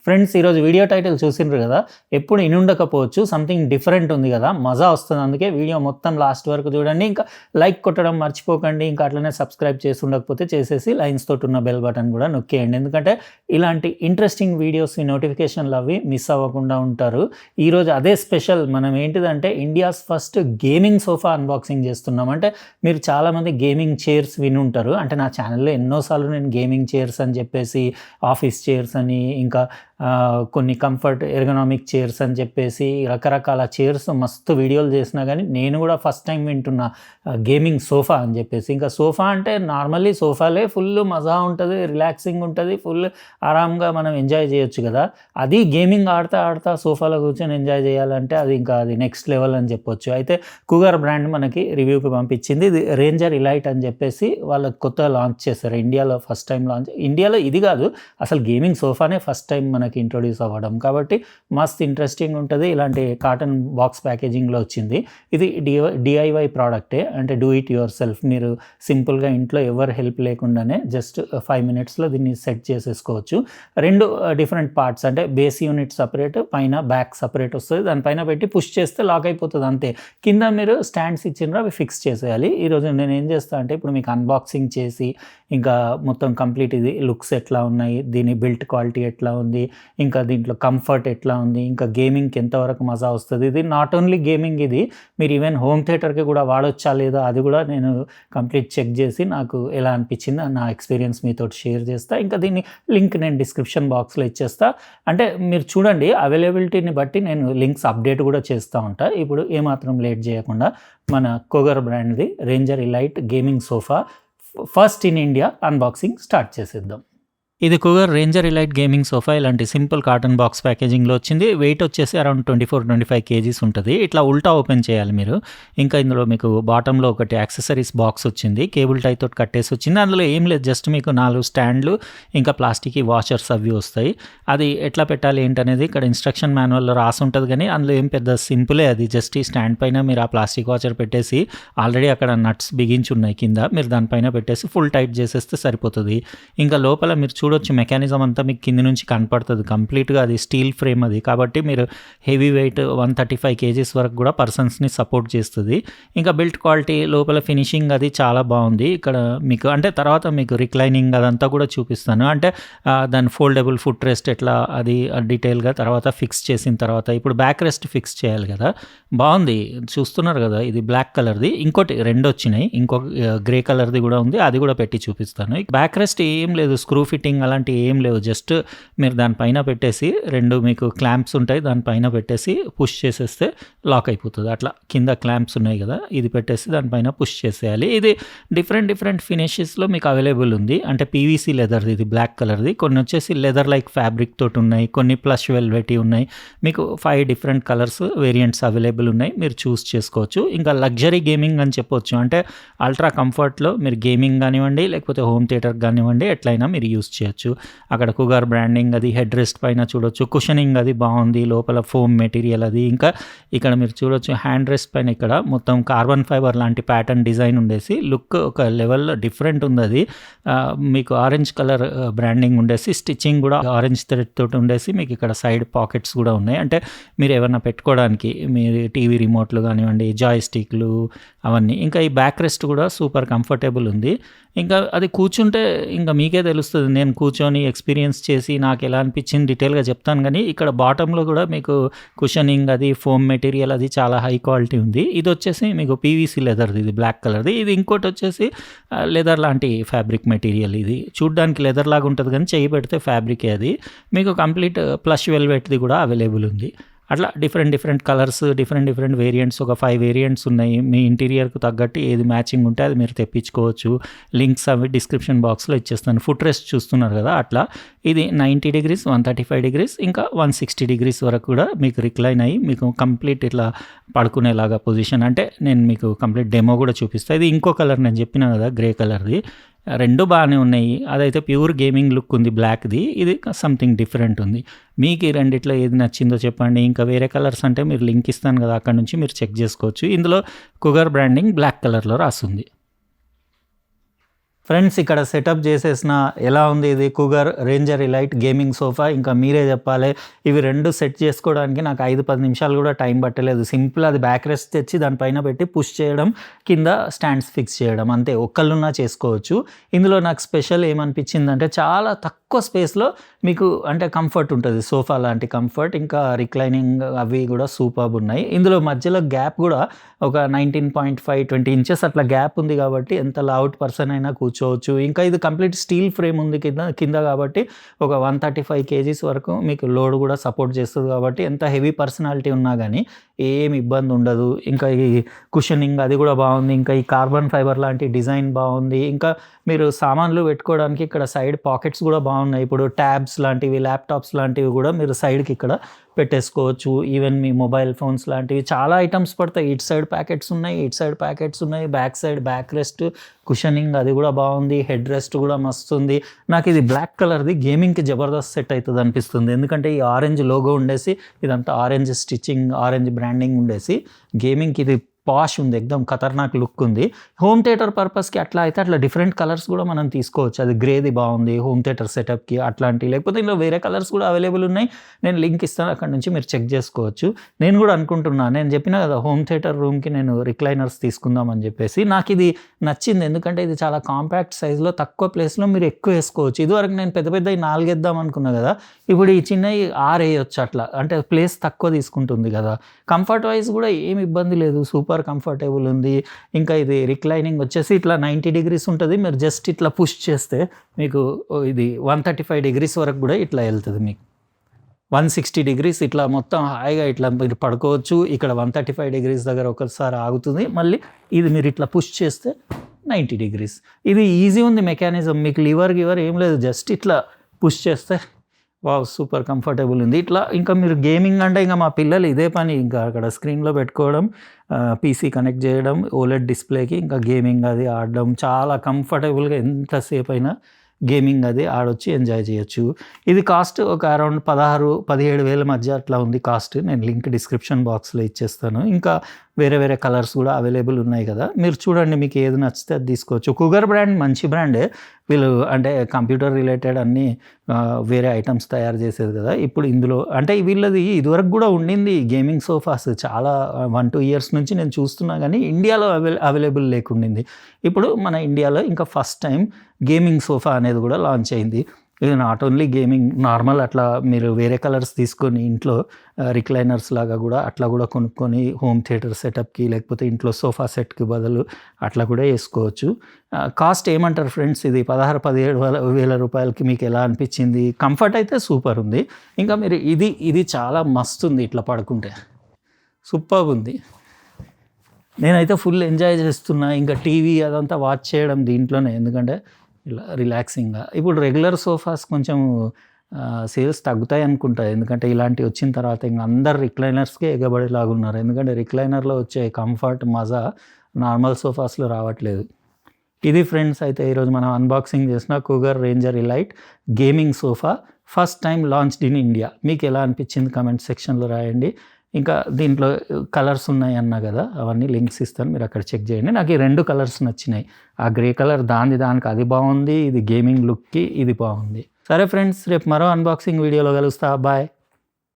Friends ఈరోజు video title చూసిండ్రు కదా, ఎప్పుడు ఇనుండకపోవచ్చు, సంథింగ్ డిఫరెంట్ ఉంది కదా, మజా వస్తుంది. అందుకే వీడియో మొత్తం లాస్ట్ వరకు చూడండి. ఇంకా లైక్ కొట్టడం మర్చిపోకండి. ఇంకా అట్లనే సబ్స్క్రైబ్ చేసి ఉండకపోతే చేసేసి లైన్స్ తోటి ఉన్న బెల్ బటన్ కూడా నొక్కేయండి. ఎందుకంటే ఇలాంటి ఇంట్రెస్టింగ్ వీడియోస్ నోటిఫికేషన్లు అవి మిస్ అవ్వకుండా ఉంటారు. ఈరోజు అదే స్పెషల్. మనం ఏంటిదంటే India's first gaming sofa unboxing చేస్తున్నాం. అంటే మీరు చాలామంది గేమింగ్ చైర్స్ వినుంటారు. అంటే నా ఛానల్లో ఎన్నోసార్లు నేను గేమింగ్ చైర్స్ అని చెప్పేసి, ఆఫీస్ చైర్స్ అని, ఇంకా కొన్ని కంఫర్ట్ ఎర్గనామిక్ చైర్స్ అని చెప్పేసి రకరకాల చైర్స్ మస్తు వీడియోలు చేసినా కానీ నేను కూడా ఫస్ట్ టైం వింటున్నా గేమింగ్ సోఫా అని చెప్పేసి. ఇంకా సోఫా అంటే నార్మల్లీ సోఫాలే ఫుల్ మజా ఉంటుంది, రిలాక్సింగ్ ఉంటుంది, ఫుల్ ఆరాంగా మనం ఎంజాయ్ చేయొచ్చు కదా. అది గేమింగ్ ఆడుతా సోఫాలో కూర్చొని ఎంజాయ్ చేయాలంటే అది నెక్స్ట్ లెవెల్ అని చెప్పొచ్చు. అయితే కూగర్ బ్రాండ్ మనకి రివ్యూకి పంపించింది. ఇది రేంజర్ ఇలైట్ అని చెప్పేసి వాళ్ళకి కొత్తగా లాంచ్ చేశారు. ఇండియాలో ఫస్ట్ టైం లాంచ్. ఇండియాలో ఇది కాదు, అసలు గేమింగ్ సోఫానే ఫస్ట్ టైం మనకి ఇంట్రొడ్యూస్ అవ్వడం. కాబట్టి మస్త్ ఇంట్రెస్టింగ్ ఉంటుంది. ఇలాంటి కాటన్ బాక్స్ ప్యాకేజింగ్లో వచ్చింది. ఇది డిఐవై ప్రోడక్టే, అంటే డూ ఇట్ యువర్ సెల్ఫ్. మీరు సింపుల్గా ఇంట్లో ఎవరు హెల్ప్ లేకుండానే జస్ట్ 5 minutesలో దీన్ని సెట్ చేసేసుకోవచ్చు. 2 డిఫరెంట్ పార్ట్స్, అంటే బేస్ యూనిట్ సపరేట్, పైన బ్యాక్ సపరేట్ వస్తుంది. దానిపైన పెట్టి పుష్ చేస్తే లాక్ అయిపోతుంది అంతే. కింద మీరు స్టాండ్స్ ఇచ్చినారో అవి ఫిక్స్ చేసేయాలి. ఈరోజు నేను ఏం చేస్తాను అంటే ఇప్పుడు మీకు అన్బాక్సింగ్ చేసి ఇంకా మొత్తం కంప్లీట్ ఇది లుక్స్ ఎట్లా ఉన్నాయి, దీని బిల్ట్ క్వాలిటీ ఎట్లా ఉంది, ఇంకా దీంట్లో కంఫర్ట్ ఎట్లా ఉంది, ఇంకా గేమింగ్కి ఎంతవరకు మజా వస్తుంది. ఇది నాట్ ఓన్లీ గేమింగ్, ఇది మీరు ఈవెన్ హోమ్ థియేటర్కి కూడా వాడొచ్చా లేదా అది కూడా నేను కంప్లీట్ చెక్ చేసి నాకు ఎలా అనిపించింది నా ఎక్స్పీరియన్స్ మీతో షేర్ చేస్తా. ఇంకా దీన్ని లింక్ నేను డిస్క్రిప్షన్ బాక్స్లో ఇచ్చేస్తా. అంటే మీరు చూడండి, అవైలబిలిటీని బట్టి నేను లింక్స్ అప్డేట్ కూడా చేస్తూ ఉంటా. ఇప్పుడు ఏమాత్రం లేట్ చేయకుండా మన కూగర్ బ్రాండ్ది Ranger Elite gaming sofa first in India unboxing start చేసేద్దాం. ఇది Cougar Ranger Elite gaming sofa. ఇలాంటి సింపుల్ కాటన్ బాక్స్ ప్యాకేజింగ్లో వచ్చింది. వెయిట్ వచ్చేసి అరౌండ్ 24-25 kgs ఉంటుంది. ఇట్లా ఉల్టా ఓపెన్ చేయాలి మీరు. ఇంకా ఇందులో మీకు బాటంలో ఒకటి యాక్సెసరీస్ బాక్స్ వచ్చింది, కేబుల్ టై తోటి కట్టేసి వచ్చింది. అందులో ఏం లేదు, జస్ట్ మీకు 4 స్టాండ్లు ఇంకా ప్లాస్టిక్ వాషర్స్ అవి వస్తాయి. అది ఎట్లా పెట్టాలి ఏంటనేది ఇక్కడ ఇన్స్ట్రక్షన్ మాన్యువల్లో రాసి ఉంటుంది, కానీ అందులో ఏం పెద్ద సింపులే. అది జస్ట్ ఈ స్టాండ్ పైన మీరు ఆ ప్లాస్టిక్ వాషర్ పెట్టేసి, ఆల్రెడీ అక్కడ నట్స్ బిగించి ఉన్నాయి కింద, మీరు దానిపైన పెట్టేసి ఫుల్ టైట్ చేసేస్తే సరిపోతుంది. ఇంకా లోపల మీరు చూడొచ్చు మెకానిజం అంతా మీకు కింది నుంచి కనపడుతుంది కంప్లీట్గా. అది స్టీల్ ఫ్రేమ్ అది, కాబట్టి మీరు హెవీ వెయిట్ 135 kgs వరకు కూడా పర్సన్స్ని సపోర్ట్ చేస్తుంది. ఇంకా బిల్ట్ క్వాలిటీ, లోపల ఫినిషింగ్ అది చాలా బాగుంది. ఇక్కడ మీకు అంటే తర్వాత మీకు రిక్లైనింగ్ అదంతా కూడా చూపిస్తాను. అంటే దాని ఫోల్డబుల్ ఫుట్ రెస్ట్ ఎట్లా అది డీటెయిల్గా తర్వాత ఫిక్స్ చేసిన తర్వాత ఇప్పుడు బ్యాక్ రెస్ట్ ఫిక్స్ చేయాలి కదా. బాగుంది, చూస్తున్నారు కదా. ఇది బ్లాక్ కలర్ది, ఇంకోటి 2 వచ్చినాయి, ఇంకొక గ్రే కలర్ది కూడా ఉంది, అది కూడా పెట్టి చూపిస్తాను. బ్యాక్ రెస్ట్ ఏం లేదు, స్క్రూ ఫిట్టింగ్ అలాంటివి ఏం లేవు. జస్ట్ మీరు దానిపైన పెట్టేసి 2 మీకు క్లాంప్స్ ఉంటాయి, దానిపైన పెట్టేసి పుష్ చేసేస్తే లాక్ అయిపోతుంది. అట్లా కింద క్లాంప్స్ ఉన్నాయి కదా, ఇది పెట్టేసి దానిపైన పుష్ చేసేయాలి. ఇది డిఫరెంట్ ఫినిషెస్లో మీకు అవైలబుల్ ఉంది. అంటే పీవీసీ లెదర్ది, ఇది బ్లాక్ కలర్ది, కొన్ని వచ్చేసి లెదర్ లైక్ ఫ్యాబ్రిక్ తోటి ఉన్నాయి, కొన్ని ప్లస్ వెల్వెటీ ఉన్నాయి. మీకు 5 డిఫరెంట్ కలర్స్ వేరియంట్స్ అవైలబుల్ ఉన్నాయి, మీరు చూస్ చేసుకోవచ్చు. ఇంకా లగ్జరీ గేమింగ్ అని చెప్పొచ్చు. అంటే అల్ట్రా కంఫర్ట్లో మీరు గేమింగ్ కానివ్వండి, లేకపోతే హోమ్ థియేటర్ కానివ్వండి, ఎట్లయినా మీరు యూస్ చేయొచ్చు. అక్కడ కూగర్ బ్రాండింగ్ అది హెడ్ రెస్ట్ పైన చూడొచ్చు, కుషనింగ్ అది బాగుంది, లోపల ఫోమ్ మెటీరియల్ అది. ఇంకా ఇక్కడ మీరు చూడొచ్చు హ్యాండ్ రెస్ట్ పైన ఇక్కడ మొత్తం కార్బన్ ఫైబర్ లాంటి ప్యాటర్న్ డిజైన్ ఉండేసి లుక్ ఒక లెవెల్లో డిఫరెంట్ ఉంది. అది మీకు ఆరెంజ్ కలర్ బ్రాండింగ్ ఉండేసి, స్టిచ్చింగ్ కూడా ఆరెంజ్ థ్రెడ్ తోటి ఉండేసి, మీకు ఇక్కడ సైడ్ పాకెట్స్ కూడా ఉన్నాయి. అంటే మీరు ఏమన్నా పెట్టుకోవడానికి, మీరు టీవీ రిమోట్లు కానివ్వండి, జాయ్ స్టిక్లు అవన్నీ. ఇంకా ఈ బ్యాక్ రెస్ట్ కూడా సూపర్ కంఫర్టబుల్ ఉంది. ఇంకా అది కూర్చుంటే ఇంకా మీకే తెలుస్తుంది. నేను కూర్చొని ఎక్స్పీరియన్స్ చేసి నాకు ఎలా అనిపించింది డీటెయిల్గా చెప్తాను, కానీ ఇక్కడ బాటంలో కూడా మీకు కుషనింగ్ అది ఫోమ్ మెటీరియల్ అది చాలా హై క్వాలిటీ ఉంది. ఇది వచ్చేసి మీకు పీవీసీ లెదర్ది, ఇది బ్లాక్ కలర్ది. ఇది ఇంకోటి వచ్చేసి లెదర్ లాంటి ఫ్యాబ్రిక్ మెటీరియల్. ఇది చూడ్డానికి లెదర్ లాగా ఉంటుంది, కానీ చేయి పెడితే ఫ్యాబ్రికే. అది మీకు కంప్లీట్ ప్లస్ వెల్వెట్ది కూడా అవైలబుల్ ఉంది. అట్లా డిఫరెంట్ కలర్స్, డిఫరెంట్ వేరియంట్స్, ఒక 5 వేరియంట్స్ ఉన్నాయి. మీ ఇంటీరియర్కు తగ్గట్టు ఏది మ్యాచింగ్ ఉంటే అది మీరు తెప్పించుకోవచ్చు. లింక్స్ అవి డిస్క్రిప్షన్ బాక్స్లో ఇచ్చేస్తాను. ఫుట్ రెస్ట్ చూస్తున్నారు కదా, అట్లా ఇది 90 degrees, 135 degrees, ఇంకా 160 degrees వరకు కూడా మీకు రిక్లైన్ అయ్యి మీకు కంప్లీట్ ఇట్లా పడుకునేలాగా పొజిషన్. అంటే నేను మీకు కంప్లీట్ డెమో కూడా చూపిస్తాను. ఇది ఇంకో కలర్ నేను చెప్పినా కదా, గ్రే కలర్ది. 2 బాగానే ఉన్నాయి. అదైతే ప్యూర్ గేమింగ్ లుక్ ఉంది బ్లాక్ది, ఇది సంథింగ్ డిఫరెంట్ ఉంది. మీకు ఈ రెండిట్లో ఏది నచ్చిందో చెప్పండి. ఇంకా వేరే కలర్స్ అంటే మీరు లింక్ ఇస్తాను కదా, అక్కడ నుంచి మీరు చెక్ చేసుకోవచ్చు. ఇందులో కూగర్ బ్రాండింగ్ బ్లాక్ కలర్లో రాస్తుంది. ఫ్రెండ్స్ ఇక్కడ సెటప్ చేసేసిన ఎలా ఉంది ఇది Cougar Ranger Elite gaming sofa. ఇంకా మీరే చెప్పాలి, ఇవి రెండు సెట్ చేసుకోవడానికి నాకు 5-10 నిమిషాలు కూడా టైం పట్టలేదు. సింపుల్ అది బ్యాక్ రెస్ట్ తెచ్చి దానిపైన పెట్టి పుష్ చేయడం, కింద స్టాండ్స్ ఫిక్స్ చేయడం, అంతే. ఒక్కళ్ళున్నా చేసుకోవచ్చు. ఇందులో నాకు స్పెషల్ ఏమనిపించిందంటే చాలా తక్కువ స్పేస్లో మీకు అంటే కంఫర్ట్ ఉంటుంది, సోఫా లాంటి కంఫర్ట్. ఇంకా రిక్లైనింగ్ అవి కూడా సూపర్బ్ ఉన్నాయి. ఇందులో మధ్యలో గ్యాప్ కూడా ఒక 19.5-20 ఇంచెస్ అట్లా గ్యాప్ ఉంది కాబట్టి ఎంత లావుట్ పర్సన్ అయినా కూర్చోవచ్చు. ఇంకా ఇది కంప్లీట్ స్టీల్ ఫ్రేమ్ ఉంది కింద కాబట్టి ఒక 135 kgs వరకు మీకు లోడ్ కూడా సపోర్ట్ చేస్తుంది కాబట్టి ఎంత హెవీ పర్సనాలిటీ ఉన్నా కానీ ఏం ఇబ్బంది ఉండదు. ఇంకా ఈ కుషనింగ్ అది కూడా బాగుంది. ఇంకా ఈ కార్బన్ ఫైబర్ లాంటి డిజైన్ బాగుంది. ఇంకా మీరు సామాన్లు పెట్టుకోవడానికి ఇక్కడ సైడ్ పాకెట్స్ కూడా బాగున్నాయి. ఇప్పుడు ట్యాబ్స్ లాంటివి, ల్యాప్టాప్స్ లాంటివి కూడా మీరు సైడ్కి ఇక్కడ పెట్టేసుకోవచ్చు. ఈవెన్ మీ మొబైల్ ఫోన్స్ లాంటివి చాలా ఐటమ్స్ పడతాయి. ఇటు సైడ్ ప్యాకెట్స్ ఉన్నాయి, ఇటు సైడ్ ప్యాకెట్స్ ఉన్నాయి. Back side back rest, cushioning అది కూడా బాగుంది. హెడ్ రెస్ట్ కూడా మస్తుంది. నాకు ఇది బ్లాక్ కలర్ది గేమింగ్కి జబర్దస్త్ సెట్ అవుతుంది అనిపిస్తుంది. ఎందుకంటే ఈ ఆరెంజ్ లోగో ఉండేసి, ఇదంతా ఆరెంజ్ స్టిచ్చింగ్, ఆరెంజ్ బ్రాండింగ్ ఉండేసి గేమింగ్కి ఇది పాష్ ఉంది, ఎక్దమ్ ఖతర్నాక్ లుక్ ఉంది. హోమ్ థియేటర్ పర్పస్కి అట్లా అయితే అట్లా డిఫరెంట్ కలర్స్ కూడా మనం తీసుకోవచ్చు. అది గ్రేది బాగుంది హోమ్ థియేటర్ సెటప్కి అట్లాంటి. లేకపోతే ఇందులో వేరే కలర్స్ కూడా అవైలబుల్ ఉన్నాయి. నేను లింక్ ఇస్తాను, అక్కడ నుంచి మీరు చెక్ చేసుకోవచ్చు. నేను కూడా అనుకుంటున్నాను, నేను చెప్పిన కదా హోమ్ థియేటర్ రూమ్కి నేను రిక్లైనర్స్ తీసుకుందామని చెప్పేసి. నాకు ఇది నచ్చింది ఎందుకంటే ఇది చాలా కాంపాక్ట్ సైజ్లో తక్కువ ప్లేస్లో మీరు ఎక్కువ వేసుకోవచ్చు. ఇదివరకు నేను పెద్ద పెద్ద 4 వేద్దాం అనుకున్నా కదా, ఇప్పుడు ఈ చిన్నవి 6 వేయొచ్చు అట్లా. అంటే ప్లేస్ తక్కువ తీసుకుంటుంది కదా. కంఫర్ట్ వైజ్ కూడా ఏమి ఇబ్బంది లేదు, సూపర్ కంఫర్టబుల్ ఉంది. ఇంకా ఇది రిక్లైనింగ్ వచ్చేసి ఇట్లా 90 degrees ఉంటుంది. మీరు జస్ట్ ఇట్లా పుష్ చేస్తే మీకు ఇది 135 degrees వరకు కూడా ఇట్లా వెళ్తుంది. మీకు 160 degrees ఇట్లా మొత్తం హాయిగా ఇట్లా మీరు పడుకోవచ్చు. ఇక్కడ 135 degrees దగ్గర ఒకసారి ఆగుతుంది. మళ్ళీ ఇది మీరు ఇట్లా పుష్ చేస్తే 90 degrees. ఇది ఈజీ ఉంది మెకానిజం. మీకు లివర్ గివర్ ఏం లేదు, జస్ట్ ఇట్లా పుష్ చేస్తే వావ్ సూపర్ కంఫర్టబుల్ ఉంది. ఇట్లా ఇంకా మీరు గేమింగ్ అంటే ఇంకా మా పిల్లలు ఇదే పని, ఇంకా అక్కడ స్క్రీన్లో పెట్టుకోవడం, పీసీ కనెక్ట్ చేయడం ఓలెడ్ డిస్ప్లేకి, ఇంకా గేమింగ్ అది ఆడడం చాలా కంఫర్టబుల్గా ఎంతసేపు అయినా గేమింగ్ అది ఆడొచ్చి ఎంజాయ్ చేయొచ్చు. ఇది కాస్ట్ ఒక అరౌండ్ 16-17 వేల మధ్య అట్లా ఉంది కాస్ట్. నేను లింక్ డిస్క్రిప్షన్ బాక్స్లో ఇచ్చేస్తాను. ఇంకా వేరే వేరే కలర్స్ కూడా అవైలబుల్ ఉన్నాయి కదా, మీరు చూడండి మీకు ఏది నచ్చితే అది తీసుకోవచ్చు. కూగర్ బ్రాండ్ మంచి బ్రాండే. వీళ్ళు అంటే కంప్యూటర్ రిలేటెడ్ అన్నీ వేరే ఐటమ్స్ తయారు చేసేది కదా. ఇప్పుడు ఇందులో అంటే వీళ్ళది ఇదివరకు కూడా ఉండింది గేమింగ్ సోఫాస్ చాలా 1-2 years నుంచి నేను చూస్తున్నా, కానీ ఇండియాలో అవైలబుల్ లేకుండింది. ఇప్పుడు మన ఇండియాలో ఇంకా ఫస్ట్ టైం గేమింగ్ సోఫా అనేది కూడా లాంచ్ అయింది. ఇది నాట్ ఓన్లీ గేమింగ్, నార్మల్ అట్లా మీరు వేరే కలర్స్ తీసుకొని ఇంట్లో రిక్లైనర్స్ లాగా కూడా అట్లా కూడా కొనుక్కొని హోమ్ థియేటర్ సెటప్కి, లేకపోతే ఇంట్లో సోఫా సెట్కి బదులు అట్లా కూడా వేసుకోవచ్చు. కాస్ట్ ఏమంటారు ఫ్రెండ్స్, ఇది 16-17 వేల రూపాయలకి మీకు ఎలా అనిపించింది? కంఫర్ట్ అయితే సూపర్ ఉంది. ఇంకా మీరు ఇది చాలా మస్తు ఉంది, ఇట్లా పడుకుంటే సూపర్ ఉంది. నేనైతే ఫుల్ ఎంజాయ్ చేస్తున్నా. ఇంకా టీవీ అదంతా వాచ్ చేయడం దీంట్లోనే, ఎందుకంటే ఇలా రిలాక్సింగ్గా. ఇప్పుడు రెగ్యులర్ సోఫాస్ కొంచెం సేల్స్ తగ్గుతాయి అనుకుంటా, ఎందుకంటే ఇలాంటివి వచ్చిన తర్వాత ఇంకా అందరు రిక్లైనర్స్కే ఎగబడేలాగా ఉన్నారు. ఎందుకంటే రిక్లైనర్లో వచ్చే కంఫర్ట్ మజా నార్మల్ సోఫాస్లో రావట్లేదు. ఇది ఫ్రెండ్స్ అయితే ఈరోజు మనం అన్బాక్సింగ్ చేసిన Cougar Ranger Elite gaming sofa, first time launched in India. మీకు ఎలా అనిపించింది కమెంట్ సెక్షన్లో రాయండి. ఇంకా దీంట్లో కలర్స్ ఉన్నాయి అన్నా కదా, అవన్నీ లింక్స్ ఇస్తాను, మీరు అక్కడ చెక్ చేయండి. నాకు ఈ 2 కలర్స్ నచ్చినాయి. ఆ గ్రే కలర్ దానికి అది బాగుంది, ఇది గేమింగ్ లుక్కి ఇది బాగుంది. సరే ఫ్రెండ్స్, రేపు మరో అన్బాక్సింగ్ వీడియోలో కలుస్తా. బాయ్.